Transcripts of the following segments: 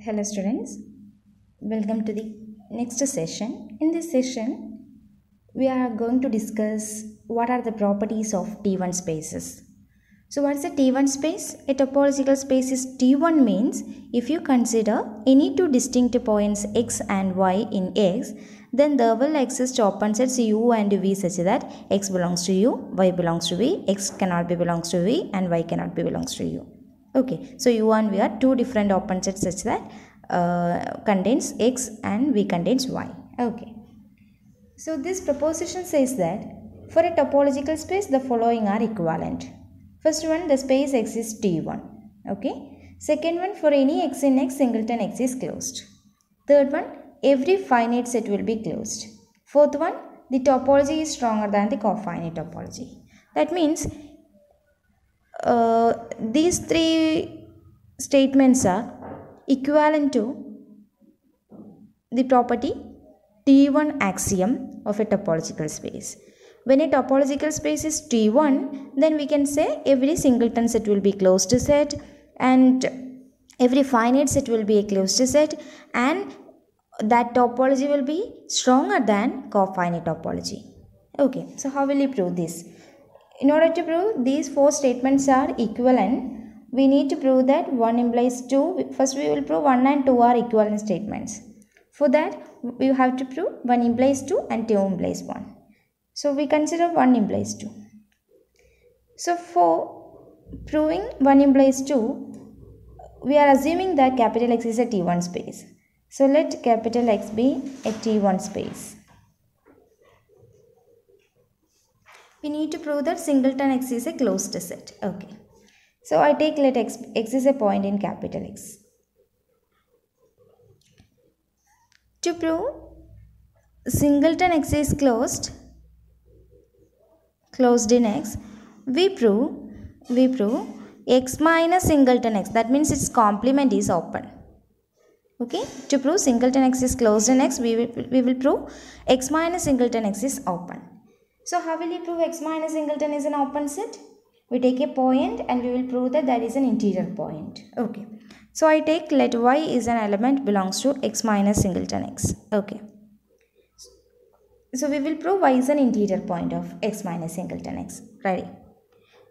Hello students, welcome to the next session. In this session, we are going to discuss what are the properties of T1 spaces. So what is a T1 space? A topological space is T1 means if you consider any two distinct points x and y in X, then there will exist open sets u and v such that x belongs to u, y belongs to v, x cannot be belongs to v and y cannot be belongs to u. Okay, so u and v are two different open sets such that contains x and v contains y. Okay, so this proposition says that for a topological space the following are equivalent. First one, the space x is T1. Okay, second one, for any x in X, singleton x is closed. Third one, every finite set will be closed. Fourth one, the topology is stronger than the cofinite topology. That means these three statements are equivalent to the property T1 axiom of a topological space. When a topological space is T1, then we can say every singleton set will be closed set and every finite set will be a closed set, and that topology will be stronger than cofinite topology. Okay, so how will you prove this? In order to prove these four statements are equivalent, we need to prove that 1 implies 2. First we will prove 1 and 2 are equivalent statements. For that, we have to prove 1 implies 2 and 2 implies 1. So we consider 1 implies 2. So for proving 1 implies 2, we are assuming that capital X is a T1 space. So let capital X be a T1 space. We need to prove that singleton X is a closed set. Okay. So I take let X is a point in capital X. To prove singleton X is closed in X, we prove X minus singleton X. That means its complement is open. Okay. To prove singleton X is closed in X, we will prove X minus singleton X is open. So how will you prove x minus singleton is an open set? We take a point and we will prove that that is an interior point. Okay. So I take let y is an element belongs to x minus singleton x. Okay. So we will prove y is an interior point of x minus singleton x. Ready?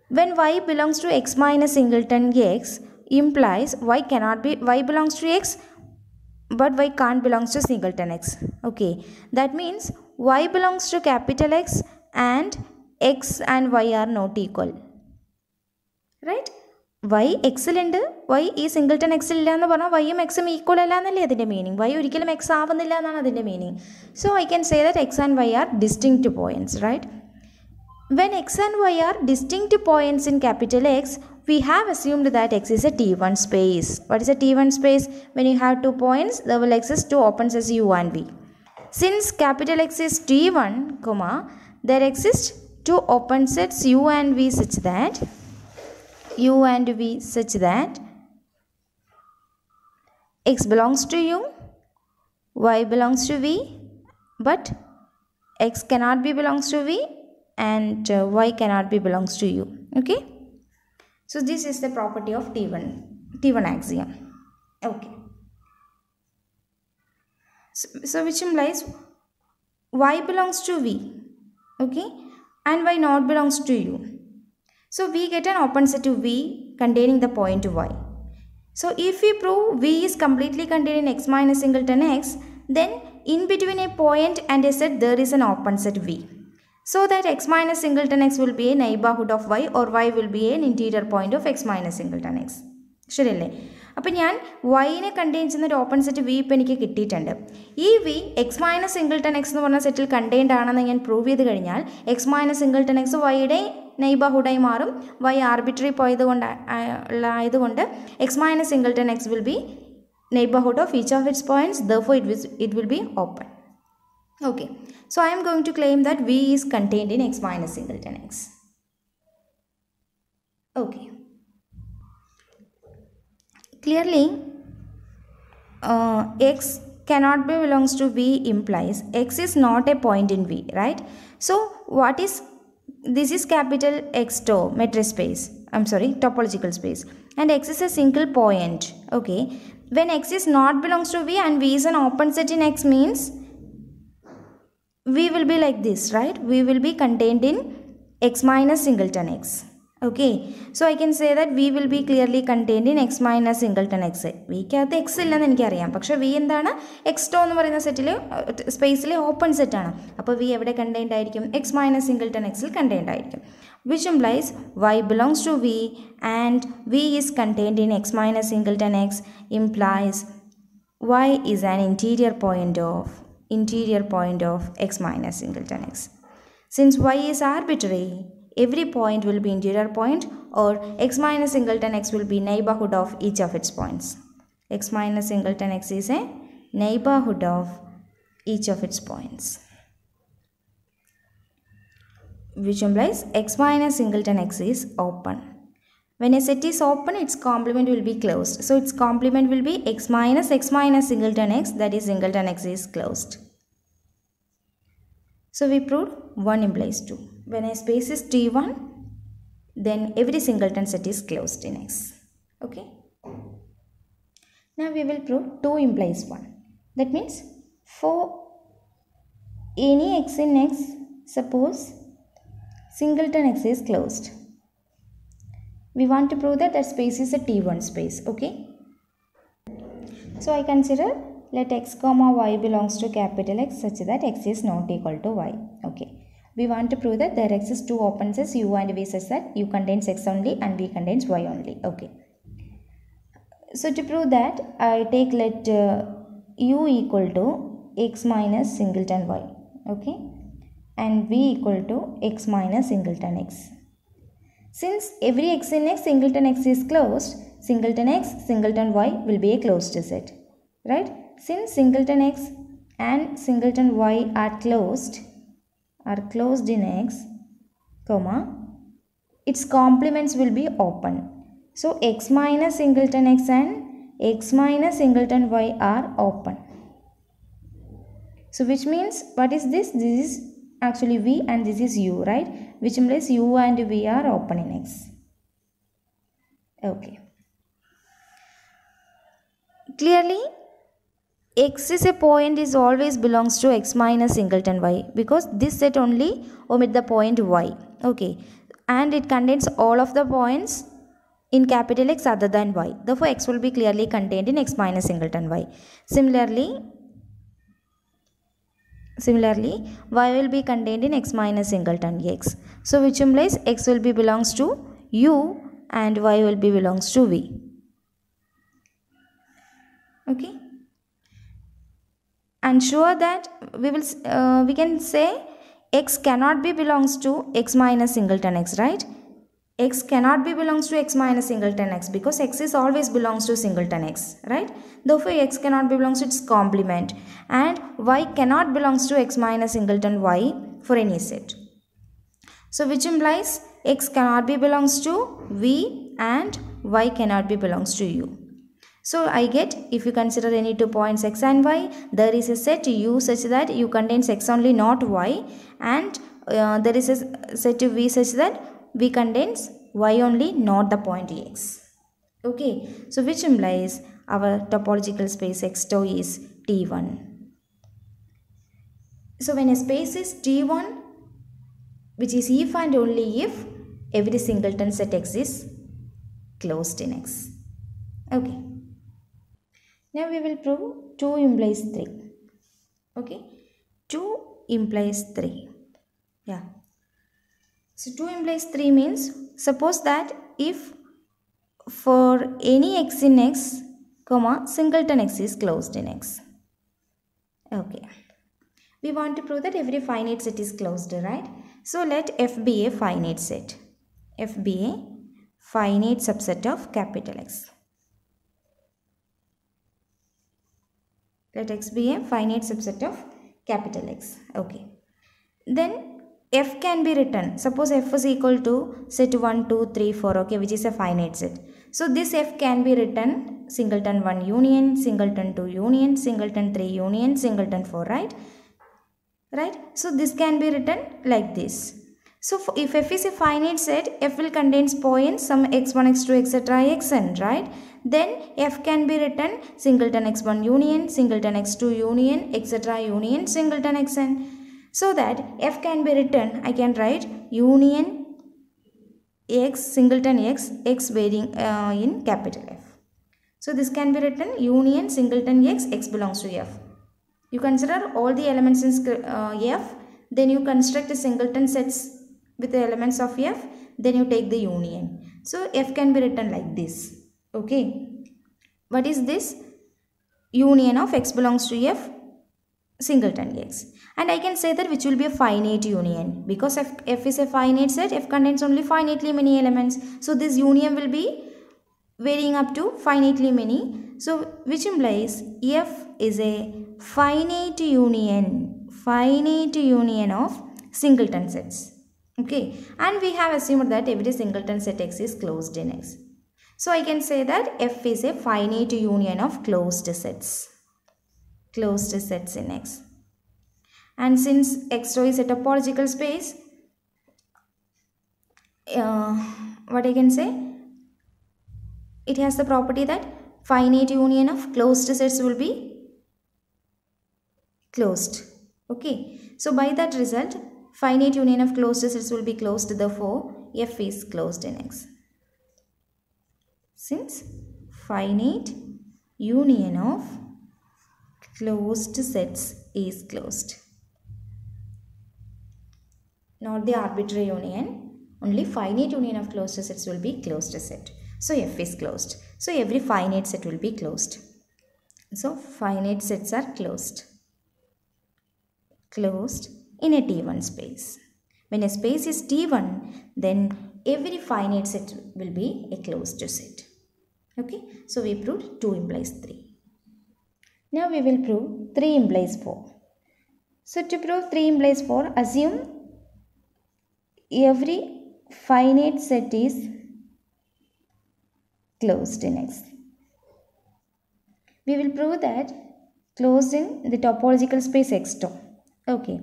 When y belongs to x minus singleton x implies y belongs to x but y can't belongs to singleton x. Okay. That means y belongs to capital X and x and y are not equal. Right? Y excellent, y is singleton x illa ennu parna y um x um equal alla ennalle adinte meaning. Y orikkalum x avunnilla ennaanu adinte meaning. So I can say that x and y are distinct points, right? When x and y are distinct points in capital X, we have assumed that X is a T1 space. What is a T1 space? When you have 2 points, there will exist 2 open sets u and v. Since capital X is T1, there exist 2 open sets u and v such that X belongs to u, y belongs to v, but X cannot be belongs to v and y cannot be belongs to u. Okay. So this is the property of T1 axiom. Okay. So which implies y belongs to v, okay, and y not belongs to u. So we get an open set to v containing the point y. So if we prove v is completely contained in x minus singleton x, then in between a point and a set there is an open set v. So that x minus singleton x will be a neighborhood of y or y will be an interior point of x minus singleton x. ശരിയല്ലേ? അപ്പോൾ ഞാൻ വൈനെ contain ചെയ്യുന്ന ഒരു open set V ഇപ്പോൾ എനിക്ക് കിട്ടിയിട്ടുണ്ട്. ഈ V X minus singleton X എന്ന് പറഞ്ഞ സെറ്റിൽ കണ്ടെയ്ൻഡ് ആണെന്ന് ഞാൻ പ്രൂവ് ചെയ്ത് കഴിഞ്ഞാൽ എക്സ് മൈനസ് സിംഗിൾട്ടൺ എക്സ് വൈയുടെ നെയ്ബർഹുഡായി മാറും. വൈ ആർബിട്രറി ആയതുകൊണ്ട് X minus singleton X will be neighbourhood of each of its points, therefore it will be open. Okay, so I am going to claim that V is contained in x minus singleton x. Okay. Clearly, x cannot be belongs to V implies x is not a point in V, right? So, this is capital X metric space. I'm sorry, topological space. And x is a single point. Okay. when x is not belongs to V and V is an open set in X means V will be like this, right? V will be contained in X minus singleton X. Okay, so I can say that V will be clearly contained in X minus singleton X. V ക്കകത്ത് X ഇല്ലെന്ന് എനിക്കറിയാം, പക്ഷേ V എന്താണ് X2 എന്ന് പറയുന്ന സെറ്റിൽ സ്പേസിലെ open സെറ്റാണ്. അപ്പോൾ V എവിടെ കണ്ടെയ്ൻഡ് ആയിരിക്കും? X minus singleton Xൽ കണ്ടെയ്ൻഡ് ആയിരിക്കും. Which implies Y belongs to V and V is contained in X minus singleton X implies Y is an interior point of X minus singleton X. Since Y is arbitrary, every point will be interior point or X minus singleton X will be neighborhood of each of its points. X minus singleton X is a neighborhood of each of its points. Which implies X minus singleton X is open. When a set is open, its complement will be closed. So its complement will be X minus singleton X, that is singleton X is closed. So we proved 1 implies 2. When a space is T1, then every singleton set is closed in X. Okay. Now we will prove 2 implies 1. That means for any X in X, suppose singleton X is closed. We want to prove that space is a T1 space. Okay. So I consider let X comma Y belongs to capital X such that X is not equal to Y. Okay. We want to prove that there exists 2 open sets U and V such that U contains X only and V contains Y only. Okay. So to prove that, I take let U equal to X minus singleton Y. Okay. And V equal to X minus singleton X. Since every X in X, singleton X is closed, singleton X, singleton Y will be a closed set. Right? Since singleton X and singleton Y are closed in X, comma, its complements will be open. So X minus singleton X and X minus singleton Y are open. So which means, what is this? This is actually V and this is U, right? Which implies U and V are open in X. Okay. Clearly, X is a point is always belongs to X minus singleton Y because this set only omit the point Y. Okay. And it contains all of the points in capital X other than Y. Therefore, X will be clearly contained in X minus singleton Y. Similarly, Y will be contained in X minus singleton X. So, which implies X will be belongs to U and Y will be belongs to V. Okay. And sure that we can say X cannot be belongs to X minus singleton X, right? X cannot be belongs to X minus singleton X because X is always belongs to singleton X, right? Therefore, X cannot be belongs to its complement and Y cannot belongs to X minus singleton Y for any set. So, which implies X cannot be belongs to V and Y cannot be belongs to U. So, I get if you consider any 2 points X and Y, there is a set U such that U contains X only not Y and there is a set V such that V contains Y only not the point X. Okay. So, which implies our topological space X2 is T1. So, when a space is T1, which is if and only if every singleton set X is closed in X. Okay. Now we will prove 2 implies 3. Okay. 2 implies 3. Yeah. So 2 implies 3 means suppose that if for any X in X, comma, singleton X is closed in X. Okay. We want to prove that every finite set is closed, right? So let F be a finite set. F be a finite subset of capital X. Let X be a finite subset of capital X. Okay. Then F can be written. Suppose F is equal to set 1, 2, 3, 4. Okay, which is a finite set. So this F can be written singleton 1 union, singleton 2 union, singleton 3 union, singleton 4. Right? Right. So this can be written like this. So if F is a finite set, F will contain points some x1, x2, etc. xn, right? then F can be written singleton x1 union, singleton x2 union, etc. union, singleton xn. So that F can be written, I can write union x singleton x varying in capital F. So this can be written union singleton x belongs to F. You consider all the elements in F, then you construct a singleton sets with the elements of F, then you take the union. So F can be written like this. Okay. What is this? Union of x belongs to F singleton x. And I can say that which will be a finite union. Because F is a finite set, F contains only finitely many elements. So this union will be varying up to finitely many. So which implies F is a finite union of singleton sets. Okay, and we have assumed that every singleton set X is closed in X. So I can say that F is a finite union of closed sets in X. And since X rho is a topological space, what I can say, it has the property that finite union of closed sets will be closed. Okay, so by that result, finite union of closed sets will be closed, therefore F is closed in X. Since finite union of closed sets is closed. Not the arbitrary union, only finite union of closed sets will be closed set. So F is closed. So every finite set will be closed. So finite sets are closed in a T1 space. When a space is T1, then every finite set will be a closed set. Okay, so we proved 2 implies 3. Now we will prove 3 implies 4. So to prove 3 implies 4, assume every finite set is closed in X. We will prove that closed in the topological space X tau. Okay.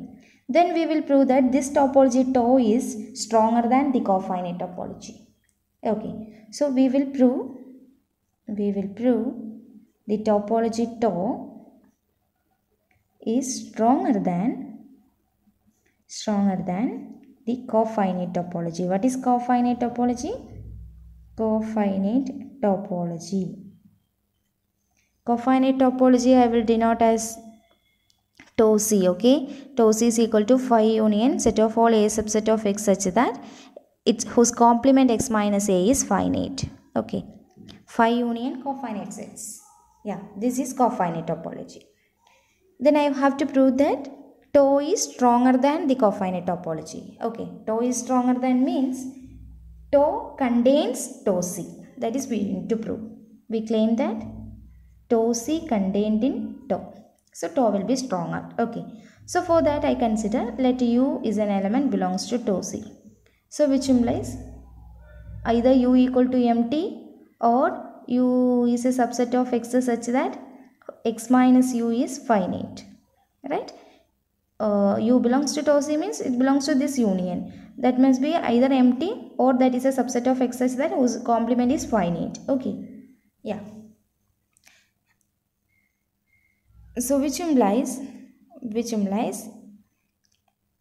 Then we will prove that this topology tau is stronger than the cofinite topology. Okay. So we will prove the topology tau is stronger than the cofinite topology. What is cofinite topology? Cofinite topology I will denote as tau C. Okay, tau C is equal to phi union set of all A subset of X such that whose complement X minus A is finite. Okay, phi union cofinite sets. Yeah, this is cofinite topology. Then I have to prove that tau is stronger than the cofinite topology. Okay, tau is stronger than means tau contains tau C. That is we need to prove. We claim that tau C contained in tau. So tau will be stronger. Okay. So for that I consider let U is an element belongs to tau C. So which implies either U equal to MT or U is a subset of X such that X minus U is finite. Right? U belongs to tau C means it belongs to this union. That must be either empty or that is a subset of X such that whose complement is finite. Okay. Yeah. So which implies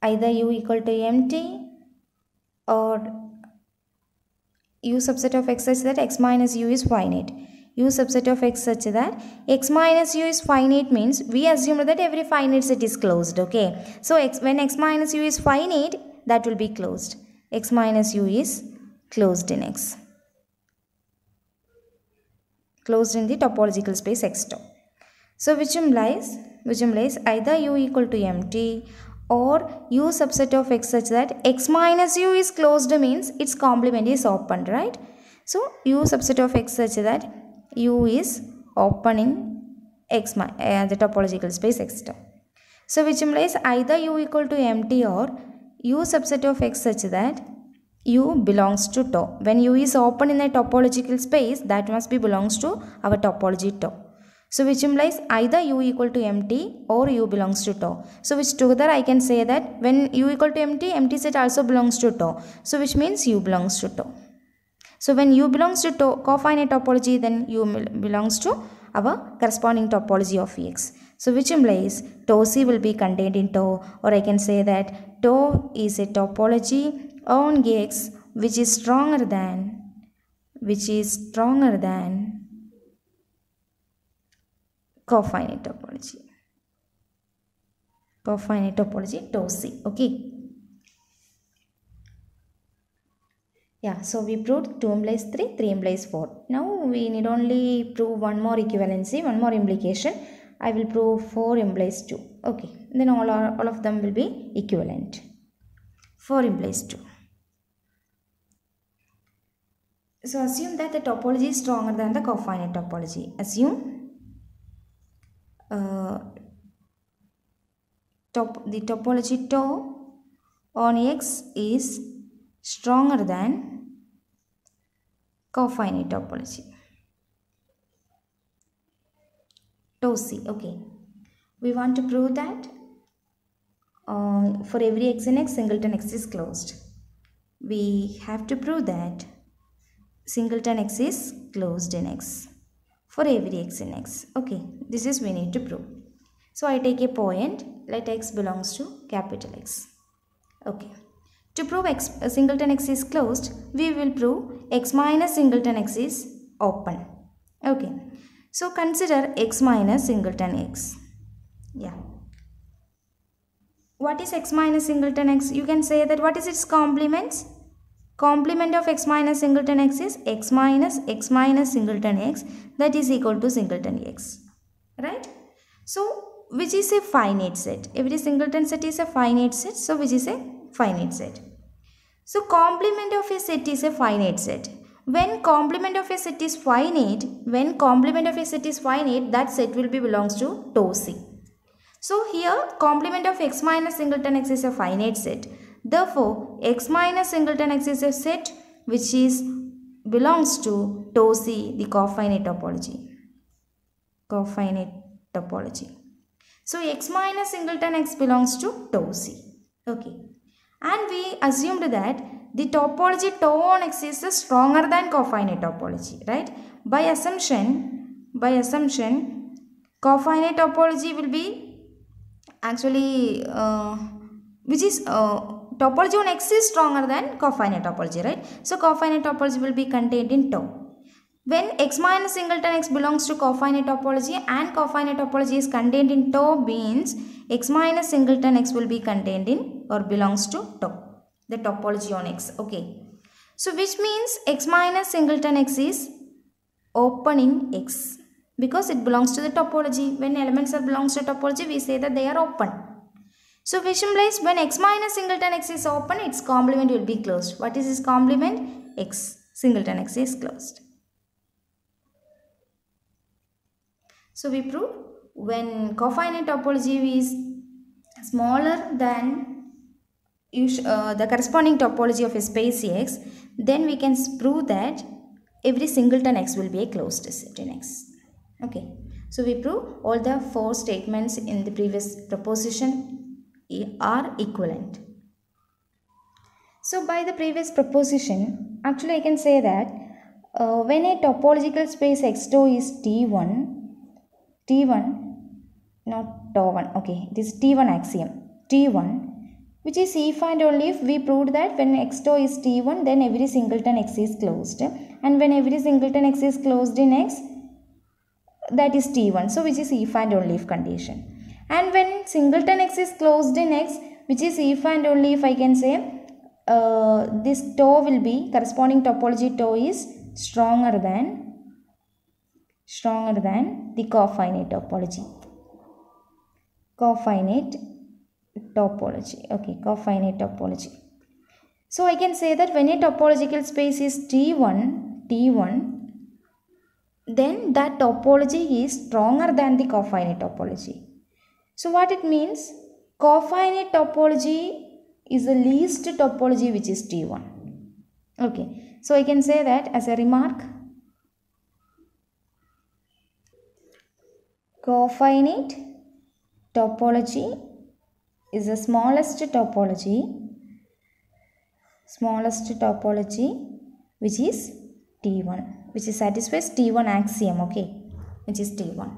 either U equal to empty or U subset of X such that X minus U is finite. U subset of X such that X minus U is finite means we assume that every finite set is closed. Okay. So when X minus U is finite, that will be closed. X minus U is closed in X. Closed in the topological space X tau. So which implies either U equal to empty or U subset of X such that X minus U is closed means its complement is open, right? So U subset of X such that U is open in the topological space X tau. So which implies either U equal to empty or U subset of X such that U belongs to tau. When U is open in a topological space, that must be belongs to our topology tau. So which implies either U equal to empty or U belongs to tau. So which together I can say that when U equal to empty set also belongs to tau. So which means U belongs to tau. So when U belongs to cofinite topology, then U belongs to our corresponding topology of X. So which implies tau C will be contained in tau, or I can say that tau is a topology on X which is stronger than cofinite topology. Cofinite topology tau C. Okay. Yeah, so we proved 2 implies 3, 3 implies 4. Now we need only prove one more equivalency, one more implication. I will prove 4 implies 2. Okay, then all of them will be equivalent. 4 implies 2. So assume that the topology is stronger than the cofinite topology. Assume the topology tau on X is stronger than cofinite topology. Tau C. Okay. We want to prove that for every x in X, singleton X is closed. We have to prove that singleton X is closed in X for every x in X. Okay. This is we need to prove. So I take a point. Let X belongs to capital X. Okay. To prove singleton X is closed, we will prove X minus singleton X is open. Okay. So consider X minus singleton X. Yeah. What is X minus singleton X? You can say that what is its complements? Complement of X minus singleton X is X minus singleton X, that is equal to singleton X. Right? So which is a finite set. Every singleton set is a finite set. So which is a finite set. So complement of a set is a finite set. When complement of a set is finite, that set will be belongs to tau C. So here complement of X minus singleton X is a finite set. Therefore, X minus singleton X is a set which belongs to tau C, the cofinite topology. So X minus singleton X belongs to tau C. Okay. And we assumed that the topology tau on X is stronger than cofinite topology, right? By assumption, cofinite topology will be actually topology on X is stronger than cofinite topology, right? So cofinite topology will be contained in tau. When X minus singleton X belongs to cofinite topology and cofinite topology is contained in tau, means X minus singleton X will be contained in or belongs to tau, the topology on X. Okay. So which means X minus singleton X is open in X because it belongs to the topology. When elements belongs to topology, we say that they are open. So which implies when X minus singleton X is open, its complement will be closed. What is its complement? X singleton X is closed. So we prove when cofinite topology is smaller than the corresponding topology of a space X, then we can prove that every singleton X will be a closed set in X. Okay. So we prove all the 4 statements in the previous proposition are equivalent. So by the previous proposition, actually I can say that when a topological space X2 is T1, not tau1, okay, this is T1 axiom, T1, which is if and only if we proved that when X2 is T1, then every singleton X is closed, and when every singleton X is closed in X, that is T1, so which is if and only if condition. And when singleton X is closed in X, which is if and only if I can say this tau will be, corresponding topology tau is stronger than the cofinite topology. Okay, cofinite topology. So I can say that when a topological space is T1, then that topology is stronger than the cofinite topology. So what it means? Cofinite topology is the least topology which is T1. Okay, so I can say that as a remark, cofinite topology is the smallest topology which is T1, which is satisfies T1 axiom, okay, which is T1.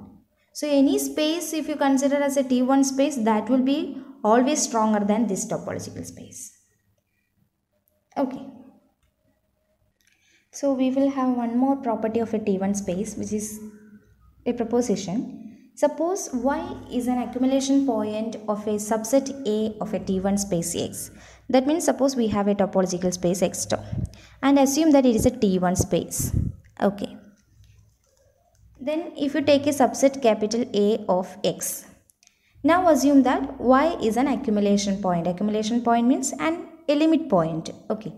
So any space if you consider as a T1 space, that will be always stronger than this topological space. Okay. So we will have one more property of a T1 space, which is a proposition. Suppose Y is an accumulation point of a subset A of a T1 space X. That means suppose we have a topological space X top and assume that it is a T1 space. Okay. Then if you take a subset capital A of X. Now assume that Y is an accumulation point. Accumulation point means a limit point. Okay.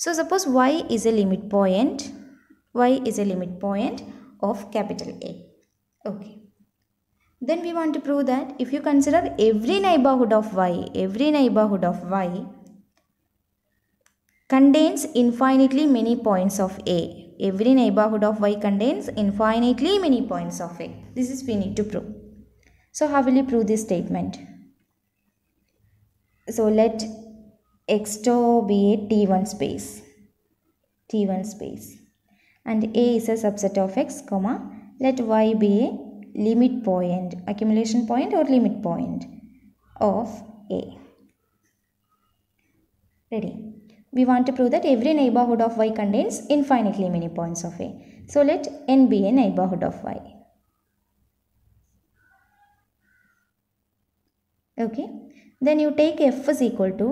So suppose Y is a limit point. Y is a limit point of capital A. Okay. Then we want to prove that if you consider every neighborhood of Y contains infinitely many points of A. Every neighborhood of Y contains infinitely many points of A. This is we need to prove. So how will you prove this statement? So let X to be a T1 space. T1 space. And A is a subset of X, comma, let Y be a limit point, accumulation point or limit point of A. Ready? We want to prove that every neighborhood of Y contains infinitely many points of A. So let N be a neighborhood of Y. Okay. Then you take F is equal to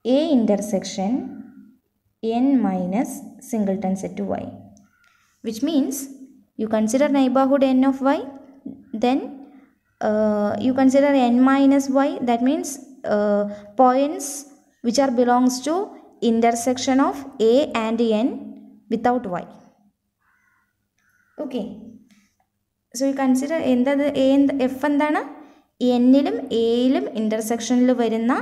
A intersection N minus singleton set to Y. Which means you consider neighborhood N of Y, then you consider N minus Y, that means points which are belongs to intersection of A and N without Y. Okay. So you consider A and F എന്താണ് N-ലും A-ലും ഇൻ്റർസെക്ഷനിൽ വരുന്ന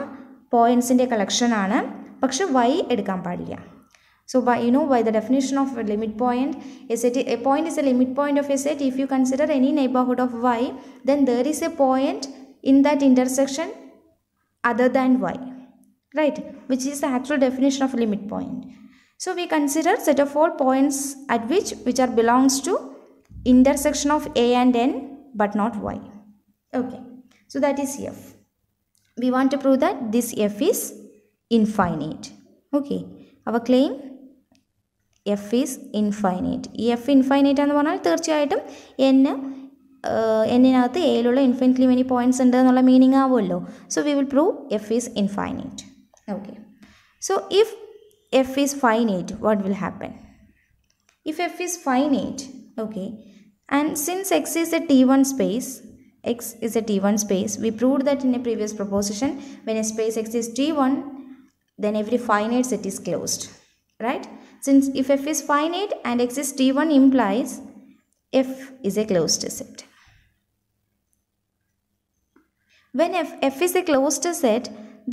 പോയിൻസിൻ്റെ കളക്ഷനാണ്, പക്ഷെ Y എടുക്കാൻ പാടില്ല. So by by the definition of a limit point, a point is a limit point of a set. If you consider any neighborhood of Y, then there is a point in that intersection other than Y, right? Which is the actual definition of a limit point. So we consider set of all points at which are belongs to intersection of A and N but not Y. Okay. So that is F. We want to prove that this F is infinite. Okay. Our claim F is infinite. F infinite എന്ന് പറഞ്ഞാൽ തീർച്ചയായിട്ടും എന്നിനകത്ത് എയിലുള്ള infinitely many points ഉണ്ട് എന്നുള്ള meaning ആവുമല്ലോ. So we will prove F is infinite. Okay. So if F is finite, what will happen? If F is finite, okay, and since X is a T1 space, we proved that in a previous proposition, when a space X is T1, then every finite set is closed, right? Since if F is finite and X is T1 implies F is a closed set. When F is a closed set,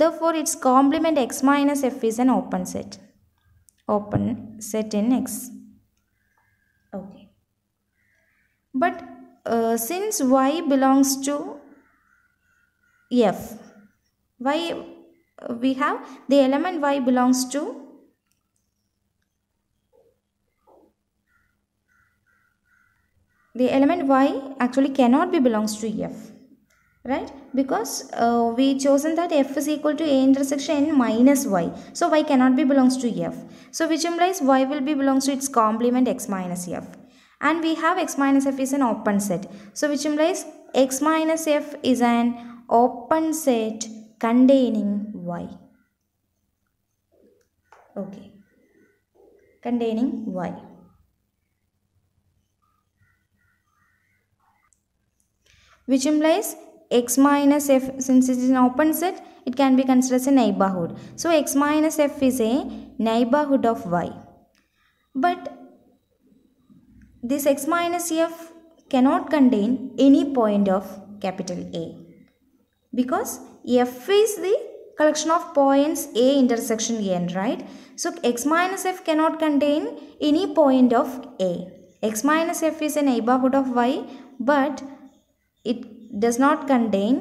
therefore its complement X minus F is an open set. Open set in X. Okay. But since Y belongs to F, we have the element Y belongs to the element Y actually cannot be belongs to F, right? Because we chosen that F is equal to A intersection N minus Y. So Y cannot be belongs to F. So which implies Y will be belongs to its complement X minus F. And we have X minus F is an open set. So which implies X minus F is an open set containing Y. Okay. Containing Y. Which implies X minus F, since it is an open set, it can be considered as a neighborhood. So X minus F is a neighborhood of Y. But this X minus F cannot contain any point of capital A, because F is the collection of points A intersection N, right? So X minus F cannot contain any point of A. X minus F is a neighborhood of Y, but it does not contain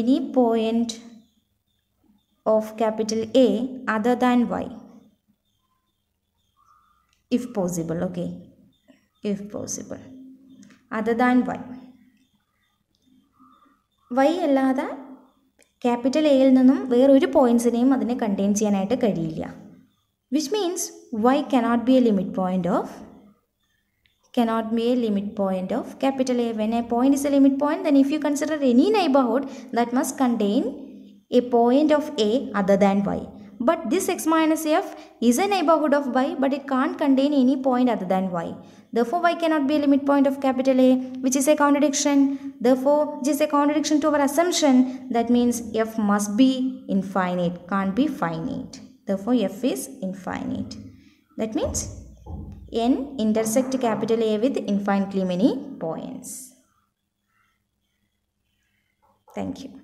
any point of capital A other than y, if possible. Okay, if possible, other than y. Y അല്ലാതെ capital എയിൽ നിന്നും വേറൊരു പോയിൻറ്റ്സിനെയും അതിനെ contain ചെയ്യാനായിട്ട് കഴിയില്ല. Which means y cannot be a limit point of capital A. When a point is a limit point, then if you consider any neighborhood, that must contain a point of A other than y. But this x minus f is a neighborhood of y, but it can't contain any point other than y. Therefore, y cannot be a limit point of capital A, which is a contradiction. Therefore, it is a contradiction to our assumption. That means f must be infinite, can't be finite. Therefore, f is infinite. That means n intersect capital A with infinitely many points. Thank you.